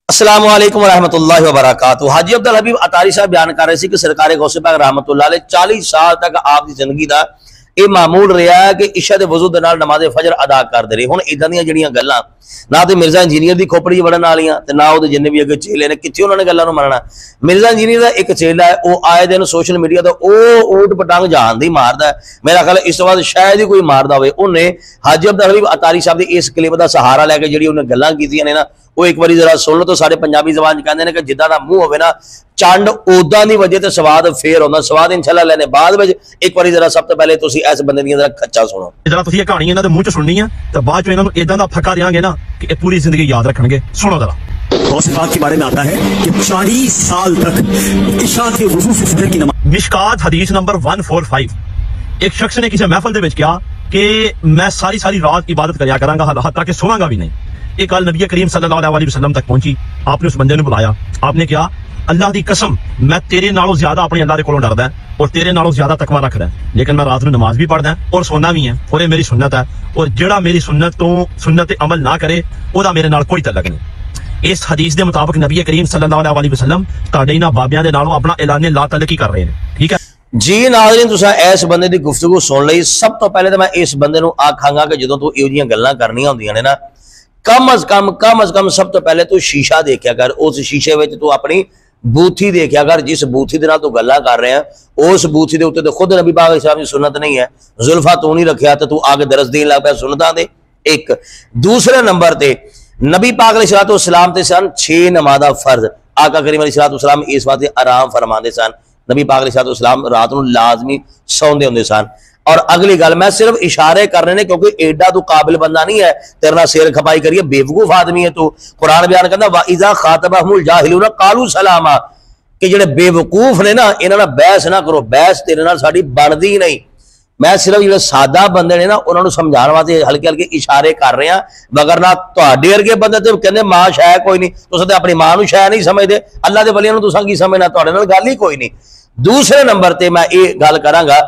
अस्सलाम वालेकुम रहमतुल्लाहि व बरकातुहू। हाजी अब्दुल हबीब अतारी साहब बयान कर रहे थे कि सरकार गौसे पाक रहमतुल्लाह अलैह 40 साल तक आपकी जिंदगी का यह मामूल रहा है कि इशा के वजू के नाल नमाज़े फजर अदा करते रहे। हुण इदां दीयां जिहड़ियां गल्लां ना तो मिर्जा इंजीनियर की खोपड़ी वड़न वालियां ते ना वो जिन्ने भी अगे चेले ने कित्थे उन्होंने गल्लां नूं मनना। मिर्जा इंजीनियर का एक चेला है वह आए दिन सोशल मीडिया तो ऊट पटांग जहान दी मारदा है। मेरा ख्याल इस तो बाद शायद ही कोई मारदा होवे। उन्हें हाजी अब्दुल हबीब अतारी साहब की इस क्लिप का सहारा लैके जिहड़ी उन्हें गल्लां कीतियां ने ना वो एक बार जरा सुन लो तो सारे पंजाबी जबान कहते हैं कि जिदा का मुंह होवे ना चंड उदा की वजह तो स्वाद फेर होंदा। स्वाद इंशाअल्लाह लेने बाद में एक बार जरा सब तो पहले तुसी इस बंदे दी जरा खच्चा सुनो। जरा तुसी कहानी इन्हां दे मुंह च सुननी है तो बाद च इन्हां नूं इदां दा फक्का देंगे ना कि पूरी जिंदगी याद रखणगे। सुनो जरा। गौसे पाक के बारे में आता है कि 40 साल तक इशा के वजू से फजर की नमाज। मिशकात हदीस नंबर 145। एक शख्स ने किसी महफिल दे विच कहा कि मैं सारी सारी रात इबादत करया करांगा हत्ता कि सोवांगा भी नहीं। एक गल नबी करीम सल्लल्लाहु अलैहि वसल्लम तक पहुंची। आपने उस बंदे ने बुलाया। आपने कहा अल्लाह की कसम मैं तेरे नालों ज्यादा अपने अल्लाह के कोलों डरदा है और तेरे नालों ज्यादा तकवा रखदा है, लेकिन मैं रात में नमाज भी पढ़दा और सोना भी है और ये मेरी सुन्नत है और जेड़ा मेरी सुन्नत ते अमल ना करे ओदा मेरे नाल कोई तल्लक नहीं। इस हदीस के मुताबिक नबी करीम सल्लल्लाहु अलैहि वसल्लम तुहाडे इन्हां बाबियां दे नालों अपना ऐलान ला तल्लकी कर रहे हैं। ठीक है जी नाज़रीन, तुसां इस बंदे की गुफ्तगू सुन लई। सब तो पहले तो मैं इस बंदे नूं आखांगा कि जदों तू इहो जिहियां गल्लां करनियां हुंदियां ने ना कम अज कम सब तो पहले तू शीशा देखा कर। उस शीशे में तू अपनी बूथी देखा कर जिस बूथी के नाल तू गल्लां कर रहे हैं उस बूथी के उत्ते तो खुद नबी पाक इस्लाम की सुन्नत नहीं है। जुल्फा तू नहीं रखिया तो तू आगे दरस देन लग पाया सुन्नतां दे। एक दूसरे नंबर ते नबी पाक अलैहिस्सलाम ते सन 6 नमाज़ां फर्ज। आका करीम अलैहिस्सलाम इस वास्ते आराम फरमाते सन। नबी पाक अलैहिस्सलाम रात को लाजमी सौंदे होंदे सन। और अगली गल मैं सिर्फ इशारे कर रहे हैं क्योंकि एडा तू काबिल बंदा नहीं है तेरे नाल शेर खपाई करिए। बेवकूफ आदमी है तू। कुरान बयान करता वा इज़ा खातबहुमुल जाहिलून कालू सलामा कि जेडे बेवकूफ ने ना इन्हां नाल बहस ना करो। बहस तेरे नाल साडी बनदी ही नहीं। मैं सिर्फ जो सादा बंदे ने ना उन्होंने समझाने वास्ते हल्के हल्के इशारे कर रहे हैं। मगर ना तुहाडे वर्गे बंदे तो कहते मां शै कोई नहीं, तुसीं अपनी मां नूं शै नहीं समझते, अल्लाह दे वलियां नूं तुसां की समझना, तुहाडे नाल गल ही कोई नहीं। दूसरे नंबर ते मैं ये गल करांगा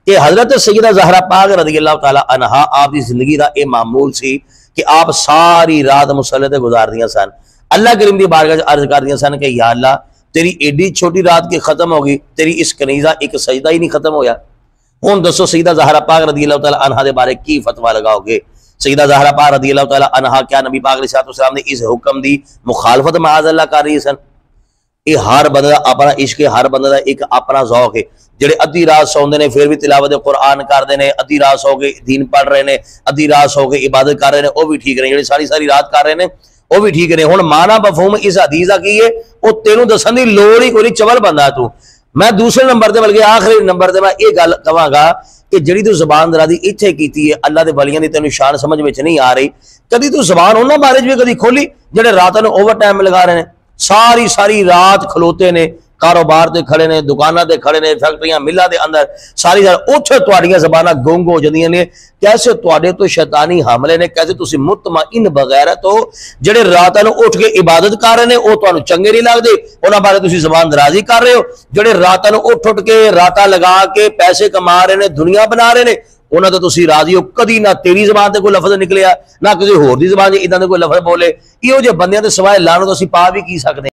कि हजरत सैयदा ज़हरा पाक रज़ियल्लाहु तआला अन्हा आपकी जिंदगी का यह मामूल सी कि आप सारी रात मुसल्ले ते गुजारदियां सन। अल्लाह करीम की बारगाह अर्ज करदियां सन कि या अल्लाह तेरी एडी छोटी रात की खत्म हो गई, तेरी इस कनीज़ा एक सजदा ही नहीं खत्म होया। हुण दसो सैयदा ज़हरा पाक रज़ियल्लाहु तआला अन्हा दे बारे की फतवा लगाओगे? सैयदा ज़हरा पाक रज़ियल्लाहु तआला अन्हा क्या नबी पाक अलैहिस्सलाम ने इस हुक्म की मुखालफत माअज़ल्लाह कर रही सन? ये हर बंदे का अपना इश्क है, हर बंदे का एक अपना ज़ौक है। जेडे अद्धी रात सौंदे ने फिर भी तिलावत कुरान करते हैं, अद्धी रात सौ के दीन पढ़ रहे हैं, अद्धी रात सौ के इबादत कर रहे हैं, वह भी ठीक ने। जेडे सारी सारी रात कर रहे हैं वह भी ठीक ने। हुण माना मफहूम इस हदीस का की है वो तेनू दसन की लोड़ ही कोई नहीं, चवल बंदा तू। मैं दूसरे नंबर से बल्कि आखिरी नंबर से मैं ये गल कहांगा कि जिहड़ी तू जबान दराजी इत्थे कीती है अल्लाह के वलियां दी तेनू शान समझ में नहीं आ रही। कभी तू जबान उन्हां बारे भी कभी खोली जेडे रात नूं ओवर टाइम लगा रहे हैं, सारी सारी रात खलोते ने, कारोबार ते खड़े ने, दुकानां ते खड़े ने, फैक्ट्रियां मिलां दे अंदर सारी उत्थे तुहाडियां ज़बानां गुंग हो जांदियां ने। कैसे तुहाडे तो शैतानी हमले ने, कैसे तुसीं मुतमइन बगैरत हो जेडे रातां नूं उठ के इबादत कर रहे ने वो तुहानूं चंगे नहीं लगदे, उन्हां बारे तुसीं ज़बान दराजी कर रहे हो। जेडे रातां नूं उठ के रातां लगा के पैसे कमा रहे ने, दुनिया बना रहे ने, उन्हां तो तुसीं राजी हो। कदी ना तेरी ज़बान ते कोई लफ्ज़ निकलिया ना किसी होर दी ज़बान इदां दे कोई लफ्ज़ बोले। इहो जे बंदियां ते सवाए लाणो तो असीं पा भी की सकदे।